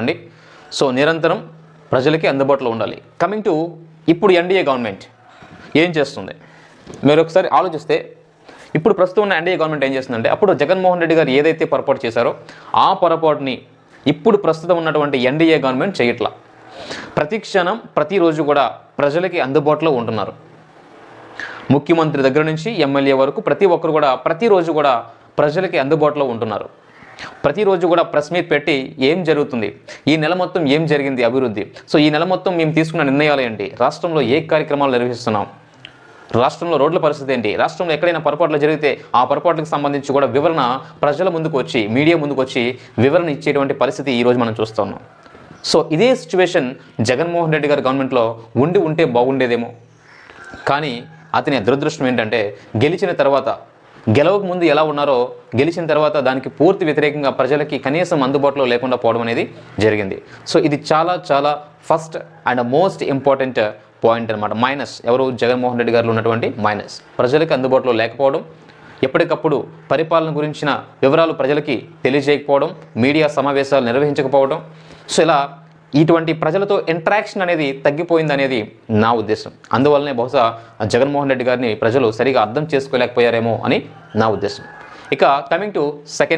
అండి. సో నిరంతరం ప్రజలకి అందుబాటులో ఉండాలి. కమింగ్ టు ఇప్పుడు ఎన్డీఏ గవర్నమెంట్ ఏం చేస్తుంది మీరు ఒకసారి ఆలోచిస్తే, ఇప్పుడు ప్రస్తుతం ఉన్న ఎన్డీఏ గవర్నమెంట్ ఏం చేస్తుందంటే, అప్పుడు జగన్మోహన్ రెడ్డి గారు ఏదైతే పొరపాటు చేశారో ఆ పొరపాటుని ఇప్పుడు ప్రస్తుతం ఉన్నటువంటి ఎన్డీఏ గవర్నమెంట్ చేయట్లా. ప్రతి క్షణం ప్రతిరోజు కూడా ప్రజలకి అందుబాటులో ఉంటున్నారు. ముఖ్యమంత్రి దగ్గర నుంచి ఎమ్మెల్యే వరకు ప్రతి ఒక్కరు కూడా ప్రతిరోజు కూడా ప్రజలకి అందుబాటులో ఉంటున్నారు. ప్రతిరోజు కూడా ప్రెస్ మీట్ పెట్టి ఏం జరుగుతుంది, ఈ నెల మొత్తం ఏం జరిగింది అభివృద్ధి, సో ఈ నెల మొత్తం మేము తీసుకున్న నిర్ణయాలు ఏంటి, రాష్ట్రంలో ఏ కార్యక్రమాలు నిర్వహిస్తున్నాం, రాష్ట్రంలో రోడ్ల పరిస్థితి ఏంటి, రాష్ట్రంలో ఎక్కడైనా పొరపాట్లు జరిగితే ఆ పొరపాట్లకు సంబంధించి కూడా వివరణ ప్రజల ముందుకు వచ్చి, మీడియా ముందుకు వచ్చి వివరణ ఇచ్చేటువంటి పరిస్థితి ఈరోజు మనం చూస్తున్నాం. సో ఇదే సిచ్యువేషన్ జగన్మోహన్ రెడ్డి గారి గవర్నమెంట్లో ఉంటే బాగుండేదేమో. కానీ అతని దురదృష్టం ఏంటంటే, గెలిచిన తర్వాత, గెలవక ముందు ఎలా ఉన్నారో గెలిచిన తర్వాత దానికి పూర్తి వ్యతిరేకంగా ప్రజలకి కనీసం అందుబాటులో లేకుండా పోవడం అనేది జరిగింది. సో ఇది చాలా చాలా first and most important point అనమాట. మైనస్ ఎవరు, జగన్మోహన్ రెడ్డి గారిలో ఉన్నటువంటి మైనస్, ప్రజలకి అందుబాటులో లేకపోవడం, ఎప్పటికప్పుడు పరిపాలన గురించిన వివరాలు ప్రజలకి తెలియజేయకపోవడం, మీడియా సమావేశాలు నిర్వహించకపోవడం. సో ఇలా ఇటువంటి ప్రజలతో ఇంటరాక్షన్ అనేది తగ్గిపోయింది అనేది నా ఉద్దేశం. అందువల్లనే బహుశా జగన్మోహన్ రెడ్డి గారిని ప్రజలు సరిగా అర్థం చేసుకోలేకపోయారేమో అని నా ఉద్దేశం. ఇక కమింగ్ టు సెకండ్